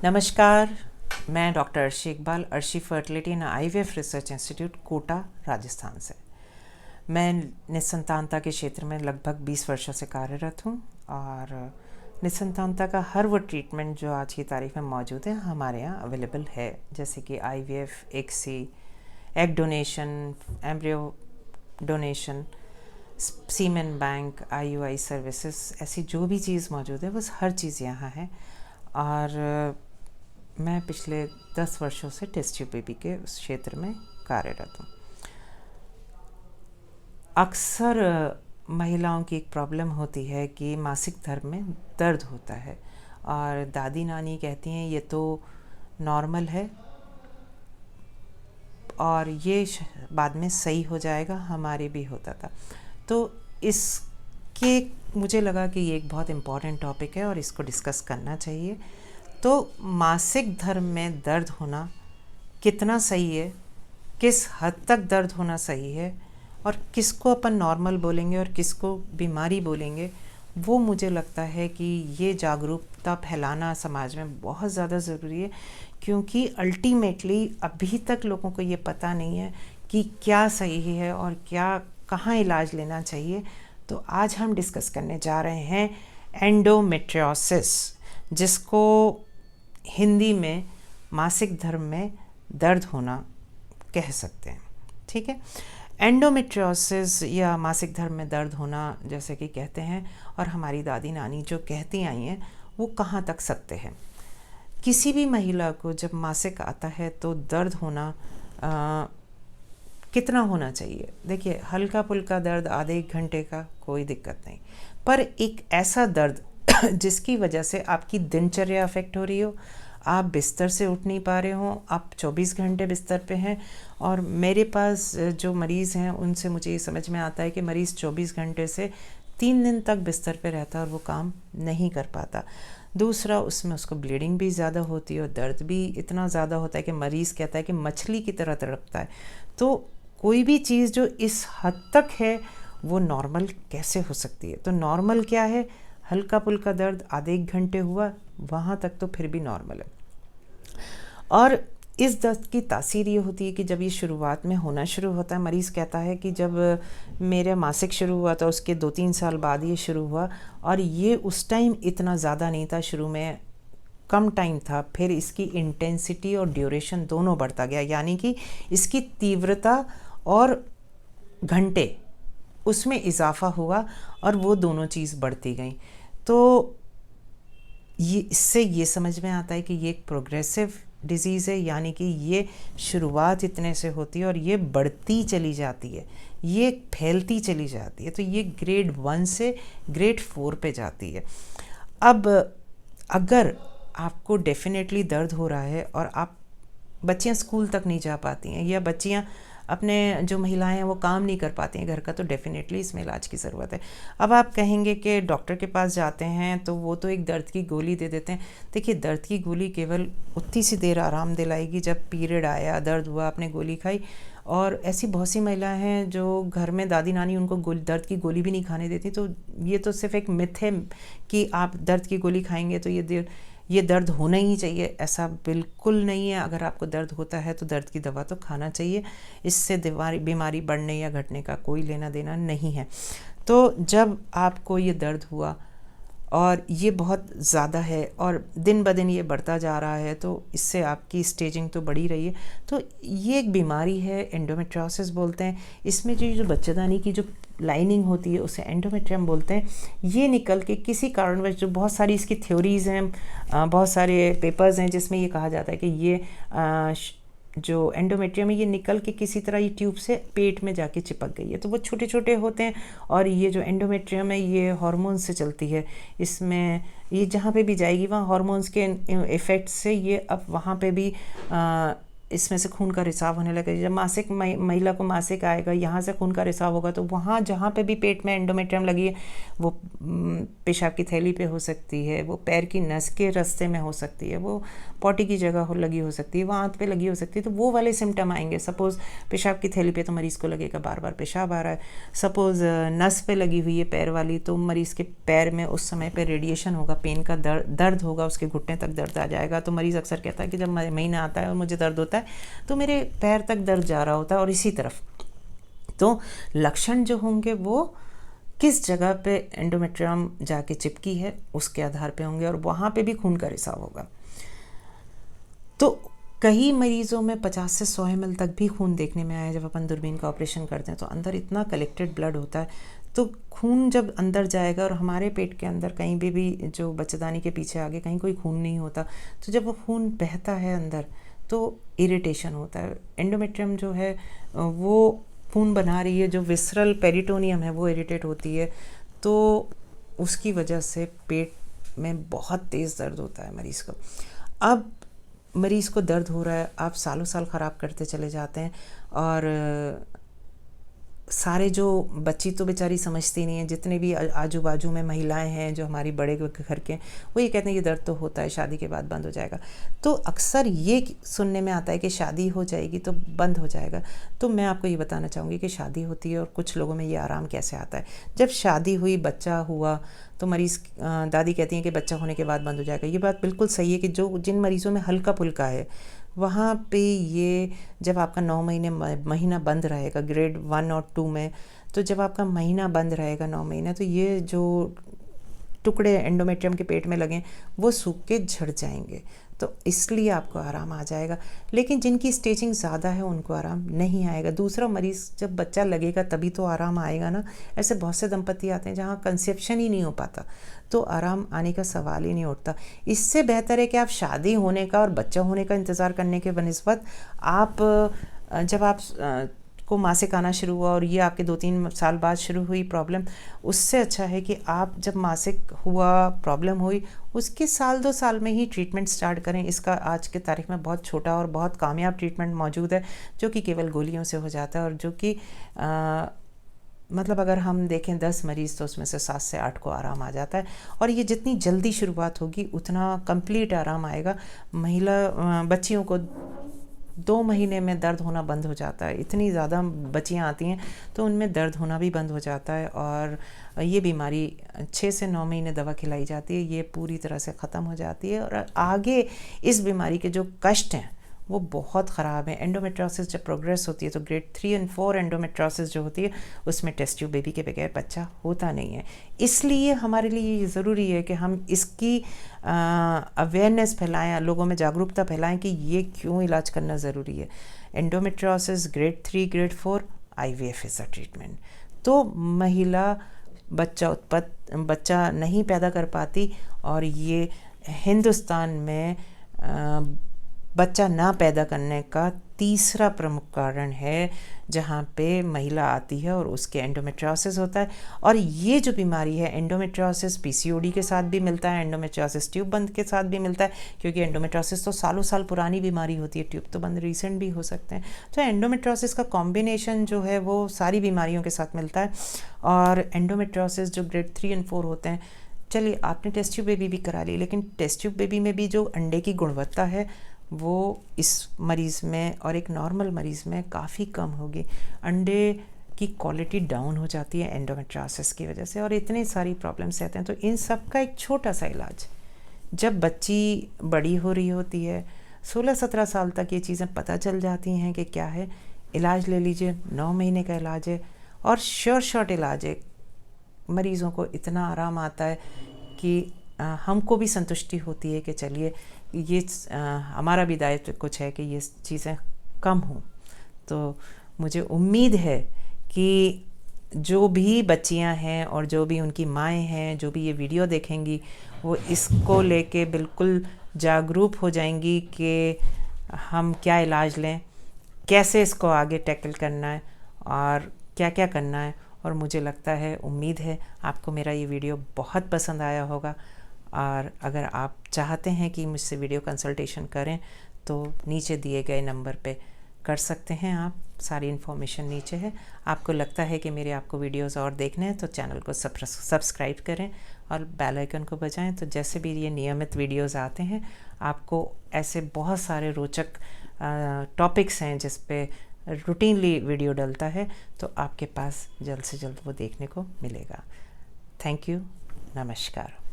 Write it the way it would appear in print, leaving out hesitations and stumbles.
नमस्कार, मैं doctor Arshi Iqbal, Arshi fertility and IVF research institute, Kota, Rajasthan से। मैं निसंतानता के क्षेत्र में लगभग 20 वर्षों से कार्यरत हूँ और निसंतानता का हर वो ट्रीटमेंट जो आज की तारीख में मौजूद है हमारे यहाँ अवेलेबल है, जैसे कि IVF, ICSI, egg donation, embryo donation, semen bank, IUI services, ऐसी जो भी चीज़ मौजूद है बस हर चीज़ यहाँ है। और मैं पिछले 10 वर्षों से टेस्ट ट्यूब बेबी के उस क्षेत्र में कार्यरत हूँ। अक्सर महिलाओं की एक प्रॉब्लम होती है कि मासिक धर्म में दर्द होता है और दादी नानी कहती हैं ये तो नॉर्मल है और ये बाद में सही हो जाएगा, हमारे भी होता था। तो इसके मुझे लगा कि ये एक बहुत इम्पॉर्टेंट टॉपिक है और इसको डिस्कस करना चाहिए। तो मासिक धर्म में दर्द होना कितना सही है, किस हद तक दर्द होना सही है और किसको अपन नॉर्मल बोलेंगे और किसको बीमारी बोलेंगे, वो मुझे लगता है कि ये जागरूकता फैलाना समाज में बहुत ज़्यादा ज़रूरी है, क्योंकि अल्टीमेटली अभी तक लोगों को ये पता नहीं है कि क्या सही है और क्या कहाँ इलाज लेना चाहिए। तो आज हम डिस्कस करने जा रहे हैं एंडोमेट्रियोसिस, जिसको हिंदी में मासिक धर्म में दर्द होना कह सकते हैं। ठीक है, एंडोमेट्रियोसिस या मासिक धर्म में दर्द होना जैसे कि कहते हैं, और हमारी दादी नानी जो कहती आई हैं वो कहाँ तक सत्य है। किसी भी महिला को जब मासिक आता है तो दर्द होना कितना होना चाहिए? देखिए, हल्का फुल्का दर्द आधे एक घंटे का कोई दिक्कत नहीं, पर एक ऐसा दर्द जिसकी वजह से आपकी दिनचर्या अफेक्ट हो रही हो, आप बिस्तर से उठ नहीं पा रहे हो, आप 24 घंटे बिस्तर पे हैं। और मेरे पास जो मरीज़ हैं उनसे मुझे ये समझ में आता है कि मरीज़ 24 घंटे से 3 दिन तक बिस्तर पे रहता है और वो काम नहीं कर पाता। दूसरा, उसमें उसको ब्लीडिंग भी ज़्यादा होती है और दर्द भी इतना ज़्यादा होता है कि मरीज़ कहता है कि मछली की तरह तड़पता है। तो कोई भी चीज़ जो इस हद तक है वो नॉर्मल कैसे हो सकती है? तो नॉर्मल क्या है? हल्का फुल्का दर्द आधे एक घंटे हुआ, वहाँ तक तो फिर भी नॉर्मल है। और इस दर्द की तासीर ये होती है कि जब ये शुरुआत में होना शुरू होता है, मरीज़ कहता है कि जब मेरे मासिक शुरू हुआ था उसके 2-3 साल बाद ये शुरू हुआ, और ये उस टाइम इतना ज़्यादा नहीं था, शुरू में कम टाइम था, फिर इसकी इंटेंसिटी और ड्यूरेशन दोनों बढ़ता गया, यानी कि इसकी तीव्रता और घंटे उसमें इजाफा हुआ और वो दोनों चीज़ बढ़ती गई। तो ये इससे ये समझ में आता है कि ये एक प्रोग्रेसिव डिज़ीज़ है, यानी कि ये शुरुआत इतने से होती है और ये बढ़ती चली जाती है, ये फैलती चली जाती है। तो ये ग्रेड 1 से ग्रेड 4 पे जाती है। अब अगर आपको डेफिनेटली दर्द हो रहा है और आप बच्चियां स्कूल तक नहीं जा पाती हैं या बच्चियां अपने जो महिलाएं हैं वो काम नहीं कर पाती हैं घर का, तो डेफिनेटली इसमें इलाज की ज़रूरत है। अब आप कहेंगे कि डॉक्टर के पास जाते हैं तो वो तो एक दर्द की गोली दे देते हैं। देखिए, दर्द की गोली केवल उतनी सी देर आराम दिलाएगी, जब पीरियड आया, दर्द हुआ, आपने गोली खाई। और ऐसी बहुत सी महिलाएं हैं जो घर में दादी नानी उनको दर्द की गोली भी नहीं खाने देती। तो ये तो सिर्फ एक मिथ है कि आप दर्द की गोली खाएंगे तो ये दर्द होना ही चाहिए, ऐसा बिल्कुल नहीं है। अगर आपको दर्द होता है तो दर्द की दवा तो खाना चाहिए, इससे बीमारी बढ़ने या घटने का कोई लेना देना नहीं है। तो जब आपको ये दर्द हुआ और ये बहुत ज़्यादा है और दिन ब दिन ये बढ़ता जा रहा है, तो इससे आपकी स्टेजिंग तो बढ़ी रही है, तो ये एक बीमारी है, एंडोमेट्रियोसिस बोलते हैं। इसमें जो बच्चेदानी की जो लाइनिंग होती है उसे एंडोमेट्रियम बोलते हैं। ये निकल के किसी कारणवश, जो बहुत सारी इसकी थ्योरीज़ हैं, बहुत सारे पेपर्स हैं जिसमें ये कहा जाता है कि ये जो एंडोमेट्रियम है ये निकल के किसी तरह ये ट्यूब से पेट में जाके चिपक गई है। तो वो छोटे छोटे होते हैं और ये जो एंडोमेट्रियम है ये हार्मोन से चलती है। इसमें ये जहाँ पे भी जाएगी वहाँ हार्मोन्स के इफ़ेक्ट से ये अब वहाँ पे भी इसमें से खून का रिसाव होने लगे। जब मासिक महिला को मासिक आएगा, यहाँ से खून का रिसाव होगा, तो वहाँ जहाँ पे भी पेट में एंडोमेट्रियम लगी है, वो पेशाब की थैली पे हो सकती है, वो पैर की नस के रास्ते में हो सकती है, वो पॉटी की जगह लगी हो सकती है, वो आंत पे लगी हो सकती है। तो वो वाले सिम्टम आएंगे। सपोज़ पेशाब की थैली पे, तो मरीज़ को लगेगा बार बार पेशाब आ रहा है। सपोज़ नस पे लगी हुई है पैर वाली, तो मरीज़ के पैर में उस समय पे रेडिएशन होगा, पेन का दर्द होगा, उसके घुटने तक दर्द आ जाएगा। तो मरीज़ अक्सर कहता है कि जब महीना आता है और मुझे दर्द होता है तो मेरे पैर तक दर्द जा रहा होता है और इसी तरफ। तो लक्षण जो होंगे वो किस जगह पे एंडोमेट्रियम जाके चिपकी है उसके आधार पे होंगे, और वहाँ पे भी खून का रिसाव होगा। तो कई मरीज़ों में 50 से 100 ml तक भी खून देखने में आया। जब अपन दूरबीन का ऑपरेशन करते हैं तो अंदर इतना कलेक्टेड ब्लड होता है, तो खून जब अंदर जाएगा, और हमारे पेट के अंदर कहीं भी जो बच्चेदानी के पीछे आगे कहीं कोई खून नहीं होता, तो जब वो खून बहता है अंदर तो इरिटेशन होता है। एंडोमेट्रियम जो है वो खून बना रही है, जो विसरल पेरिटोनियम है वो इरिटेट होती है, तो उसकी वजह से पेट में बहुत तेज़ दर्द होता है मरीज़ को। अब मरीज़ को दर्द हो रहा है, आप सालों साल ख़राब करते चले जाते हैं, और सारे जो बच्ची तो बेचारी समझती नहीं है, जितने भी आजू बाजू में महिलाएं हैं जो हमारी बड़े घर के, वो ये कहते हैं कि दर्द तो होता है, शादी के बाद बंद हो जाएगा। तो अक्सर ये सुनने में आता है कि शादी हो जाएगी तो बंद हो जाएगा। तो मैं आपको ये बताना चाहूँगी कि शादी होती है और कुछ लोगों में ये आराम कैसे आता है। जब शादी हुई, बच्चा हुआ, तो मरीज़ दादी कहती हैं कि बच्चा होने के बाद बंद हो जाएगा। ये बात बिल्कुल सही है कि जिन मरीज़ों में हल्का फुल्का है, वहाँ पे ये जब आपका 9 महीना बंद रहेगा ग्रेड 1 और 2 में, तो जब आपका महीना बंद रहेगा 9 महीना, तो ये जो टुकड़े एंडोमेट्रियम के पेट में लगें वो सूख के झड़ जाएंगे, तो इसलिए आपको आराम आ जाएगा। लेकिन जिनकी स्टेजिंग ज़्यादा है उनको आराम नहीं आएगा। दूसरा मरीज़ जब बच्चा लगेगा तभी तो आराम आएगा ना। ऐसे बहुत से दंपति आते हैं जहाँ कंसेप्शन ही नहीं हो पाता, तो आराम आने का सवाल ही नहीं उठता। इससे बेहतर है कि आप शादी होने का और बच्चा होने का इंतज़ार करने के बनिस्बत आप जब आप को मासिक आना शुरू हुआ और ये आपके 2-3 साल बाद शुरू हुई प्रॉब्लम, उससे अच्छा है कि आप जब मासिक हुआ, प्रॉब्लम हुई, उसके 1-2 साल में ही ट्रीटमेंट स्टार्ट करें। इसका आज के तारीख में बहुत छोटा और बहुत कामयाब ट्रीटमेंट मौजूद है, जो कि केवल गोलियों से हो जाता है, और जो कि मतलब अगर हम देखें 10 मरीज़ तो उसमें से 7 से 8 को आराम आ जाता है। और ये जितनी जल्दी शुरुआत होगी उतना कंप्लीट आराम आएगा। बच्चियों को 2 महीने में दर्द होना बंद हो जाता है। इतनी ज़्यादा बच्चियाँ आती हैं तो उनमें दर्द होना भी बंद हो जाता है, और ये बीमारी 6 से 9 महीने दवा खिलाई जाती है, ये पूरी तरह से ख़त्म हो जाती है। और आगे इस बीमारी के जो कष्ट हैं वो बहुत ख़राब है। एंडोमेट्रियोसिस जब प्रोग्रेस होती है तो ग्रेड 3 और 4 एंडोमेट्रियोसिस जो होती है उसमें टेस्ट ट्यूब बेबी के बगैर बच्चा होता नहीं है। इसलिए हमारे लिए ये ज़रूरी है कि हम इसकी अवेयरनेस फैलाएं, लोगों में जागरूकता फैलाएं कि ये क्यों इलाज करना ज़रूरी है। Endometriosis grade 3 grade 4 IVF is a treatment. तो महिला बच्चा नहीं पैदा कर पाती, और ये हिंदुस्तान में बच्चा ना पैदा करने का तीसरा प्रमुख कारण है, जहाँ पे महिला आती है और उसके एंडोमेट्रियोसिस होता है। और ये जो बीमारी है एंडोमेट्रियोसिस PCOD के साथ भी मिलता है, एंडोमेट्रियोसिस ट्यूब बंद के साथ भी मिलता है, क्योंकि एंडोमेट्रियोसिस तो सालों साल पुरानी बीमारी होती है, ट्यूब तो बंद रिसेंट भी हो सकते हैं। तो एंडोमेट्रियोसिस का कॉम्बिनेशन जो है वो सारी बीमारियों के साथ मिलता है। और एंडोमेट्रियोसिस जो ग्रेड 3 और 4 होते हैं, चलिए आपने टेस्ट ट्यूब बेबी भी करा ली, लेकिन टेस्ट ट्यूब बेबी में भी जो अंडे की गुणवत्ता है वो इस मरीज़ में और एक नॉर्मल मरीज़ में काफ़ी कम होगी। अंडे की क्वालिटी डाउन हो जाती है एंडोमेट्रियोसिस की वजह से, और इतनी सारी प्रॉब्लम्स रहते हैं। तो इन सब का एक छोटा सा इलाज, जब बच्ची बड़ी हो रही होती है 16-17 साल तक ये चीज़ें पता चल जाती हैं कि क्या है, इलाज ले लीजिए। 9 महीने का इलाज है और शॉर्ट इलाज है। मरीज़ों को इतना आराम आता है कि हमको भी संतुष्टि होती है कि चलिए ये हमारा भी दायित्व कुछ है कि ये चीज़ें कम हों। तो मुझे उम्मीद है कि जो भी बच्चियां हैं और जो भी उनकी माएँ हैं, जो भी ये वीडियो देखेंगी, वो इसको लेके बिल्कुल जागरूक हो जाएंगी कि हम क्या इलाज लें, कैसे इसको आगे टैकल करना है और क्या क्या करना है। और मुझे लगता है, उम्मीद है आपको मेरा ये वीडियो बहुत पसंद आया होगा। और अगर आप चाहते हैं कि मुझसे वीडियो कंसल्टेशन करें तो नीचे दिए गए नंबर पे कर सकते हैं आप। सारी इन्फॉर्मेशन नीचे है। आपको लगता है कि मेरे आपको वीडियोस और देखने हैं तो चैनल को सब्सक्राइब करें और बेल आइकन को बजाएं, तो जैसे भी ये नियमित वीडियोस आते हैं आपको ऐसे बहुत सारे रोचक टॉपिक्स हैं जिस पे रूटीनली वीडियो डलता है, तो आपके पास जल्द से जल्द वो देखने को मिलेगा। Thank you. नमस्कार।